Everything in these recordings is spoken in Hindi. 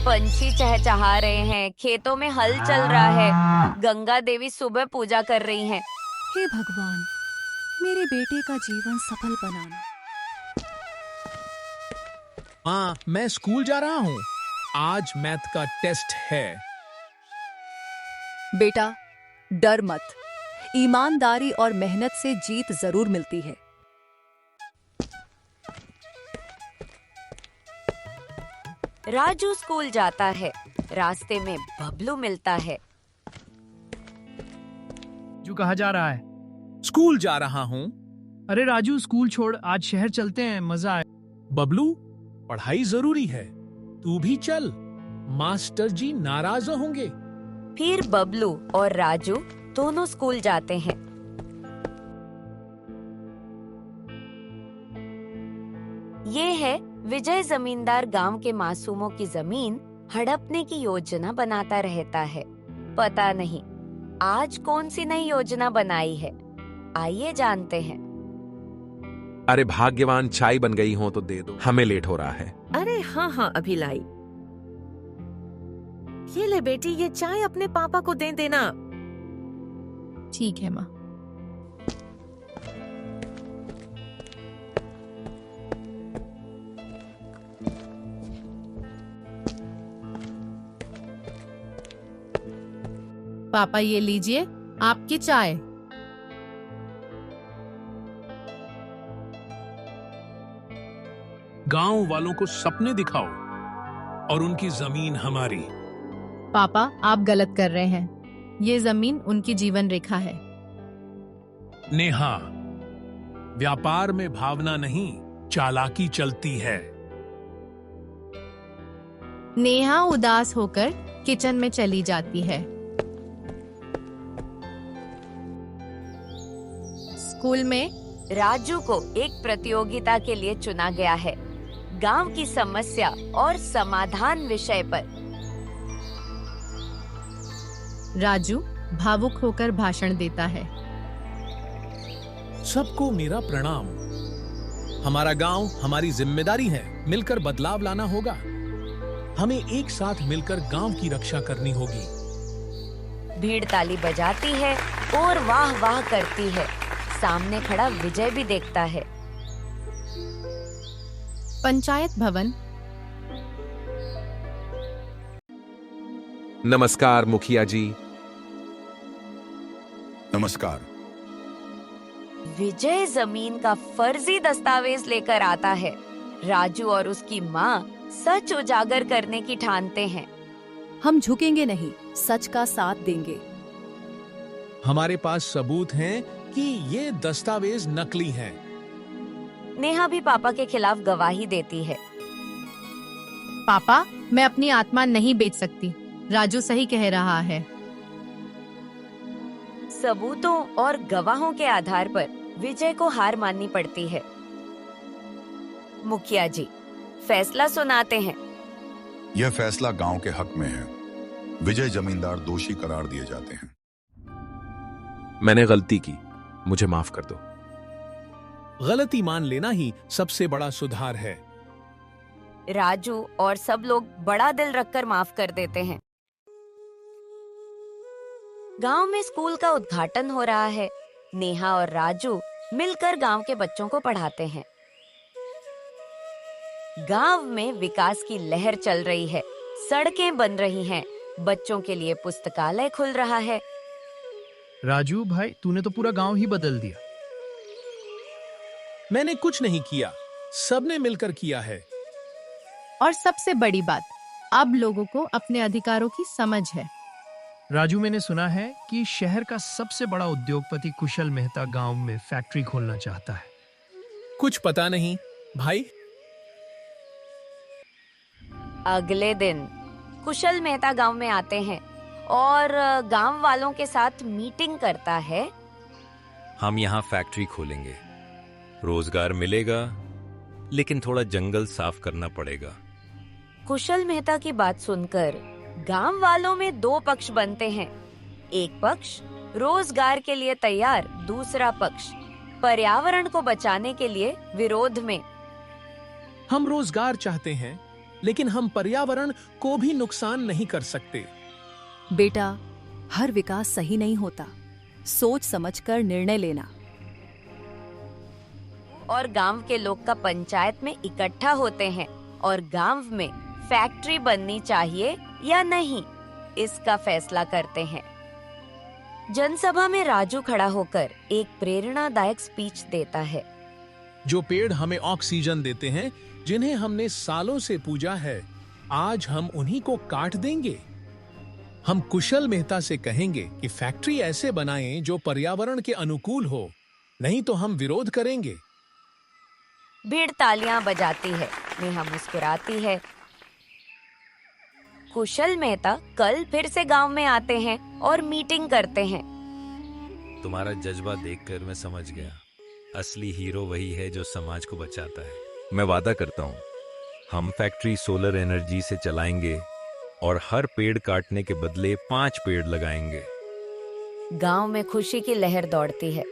पंछी चहचहा रहे हैं, खेतों में हल चल रहा है, गंगा देवी सुबह पूजा कर रही हैं। हे भगवान, मेरे बेटे का जीवन सफल बनाना। माँ, मैं स्कूल जा रहा हूँ। आज मैथ का टेस्ट है। बेटा, डर मत। ईमानदारी और मेहनत से जीत जरूर मिलती है। राजू स्कूल जाता है। रास्ते में बबलू मिलता है। राजू कहाँ जा रहा है? स्कूल जा रहा हूँ। अरे राजू, स्कूल छोड़, आज शहर चलते हैं, मजा आए। बबलू, पढ़ाई जरूरी है, तू भी चल। मास्टर जी नाराज होंगे। फिर बबलू और राजू दोनों स्कूल जाते हैं। ये है विजय जमींदार गांव के मासूमों की जमीन हड़पने की योजना बनाता रहता है। पता नहीं आज कौन सी नई योजना बनाई है, आइए जानते हैं। अरे भाग्यवान, चाय बन गई हो तो दे दो, हमें लेट हो रहा है। अरे हाँ हाँ, अभी लाई। ये ले बेटी, ये चाय अपने पापा को दे देना। ठीक है माँ। पापा, ये लीजिए आपकी चाय। गांव वालों को सपने दिखाओ और उनकी जमीन हमारी। पापा, आप गलत कर रहे हैं। ये जमीन उनकी जीवन रेखा है। नेहा, व्यापार में भावना नहीं, चालाकी चलती है। नेहा उदास होकर किचन में चली जाती है। स्कूल में राजू को एक प्रतियोगिता के लिए चुना गया है, गांव की समस्या और समाधान विषय पर। राजू भावुक होकर भाषण देता है। सबको मेरा प्रणाम। हमारा गांव हमारी जिम्मेदारी है, मिलकर बदलाव लाना होगा। हमें एक साथ मिलकर गांव की रक्षा करनी होगी। भीड़ ताली बजाती है और वाह वाह करती है। सामने खड़ा विजय भी देखता है। पंचायत भवन। नमस्कार मुखिया जी। नमस्कार। विजय जमीन का फर्जी दस्तावेज लेकर आता है। राजू और उसकी माँ सच उजागर करने की ठानते हैं। हम झुकेंगे नहीं, सच का साथ देंगे। हमारे पास सबूत हैं कि ये दस्तावेज नकली हैं। नेहा भी पापा के खिलाफ गवाही देती है। पापा, मैं अपनी आत्मा नहीं बेच सकती। राजू सही कह रहा है। सबूतों और गवाहों के आधार पर विजय को हार माननी पड़ती है। मुखिया जी फैसला सुनाते हैं। यह फैसला गांव के हक में है। विजय जमींदार दोषी करार दिए जाते हैं। मैंने गलती की, मुझे माफ कर दो। गलती मान लेना ही सबसे बड़ा सुधार है। राजू और सब लोग बड़ा दिल रखकर माफ कर देते हैं। गांव में स्कूल का उद्घाटन हो रहा है। नेहा और राजू मिलकर गांव के बच्चों को पढ़ाते हैं। गांव में विकास की लहर चल रही है। सड़कें बन रही हैं, बच्चों के लिए पुस्तकालय खुल रहा है। राजू भाई, तूने तो पूरा गांव ही बदल दिया। मैंने कुछ नहीं किया, सबने मिलकर किया है। और सबसे बड़ी बात, अब लोगों को अपने अधिकारों की समझ है। राजू, मैंने सुना है कि शहर का सबसे बड़ा उद्योगपति कुशल मेहता गांव में फैक्ट्री खोलना चाहता है। कुछ पता नहीं भाई। अगले दिन कुशल मेहता गांव में आते हैं और गांव वालों के साथ मीटिंग करता है। हम यहाँ फैक्ट्री खोलेंगे, रोजगार मिलेगा, लेकिन थोड़ा जंगल साफ करना पड़ेगा। कुशल मेहता की बात सुनकर गांव वालों में दो पक्ष बनते हैं। एक पक्ष रोजगार के लिए तैयार, दूसरा पक्ष पर्यावरण को बचाने के लिए विरोध में। हम रोजगार चाहते हैं, लेकिन हम पर्यावरण को भी नुकसान नहीं कर सकते। बेटा, हर विकास सही नहीं होता। सोच समझकर निर्णय लेना। और गांव के लोग का पंचायत में इकट्ठा होते हैं और गांव में फैक्ट्री बननी चाहिए या नहीं, इसका फैसला करते हैं। जनसभा में राजू खड़ा होकर एक प्रेरणादायक स्पीच देता है। जो पेड़ हमें ऑक्सीजन देते हैं, जिन्हें हमने सालों से पूजा है, आज हम उन्हीं को काट देंगे। हम कुशल मेहता से कहेंगे कि फैक्ट्री ऐसे बनाएं जो पर्यावरण के अनुकूल हो, नहीं तो हम विरोध करेंगे। भीड़ तालियां बजाती है, नेहा मुस्कुराती है। कुशल मेहता कल फिर से गांव में आते हैं और मीटिंग करते हैं। तुम्हारा जज्बा देखकर मैं समझ गया, असली हीरो वही है जो समाज को बचाता है। मैं वादा करता हूँ, हम फैक्ट्री सोलर एनर्जी से चलाएंगे और हर पेड़ काटने के बदले 5 पेड़ लगाएंगे। गांव में खुशी की लहर दौड़ती है।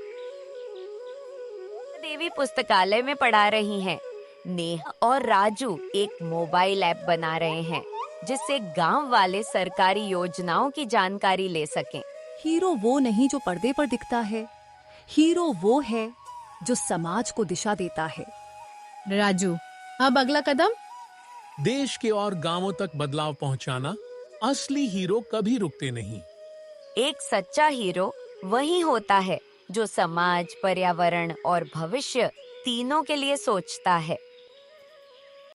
देवी पुस्तकालय में पढ़ा रही हैं। नेहा और राजू एक मोबाइल ऐप बना रहे हैं जिससे गांव वाले सरकारी योजनाओं की जानकारी ले सकें। हीरो वो नहीं जो पर्दे पर दिखता है, हीरो वो है जो समाज को दिशा देता है। राजू, अब अगला कदम? देश के और गांवों तक बदलाव पहुंचाना। असली हीरो कभी रुकते नहीं। एक सच्चा हीरो वही होता है जो समाज, पर्यावरण और भविष्य तीनों के लिए सोचता है।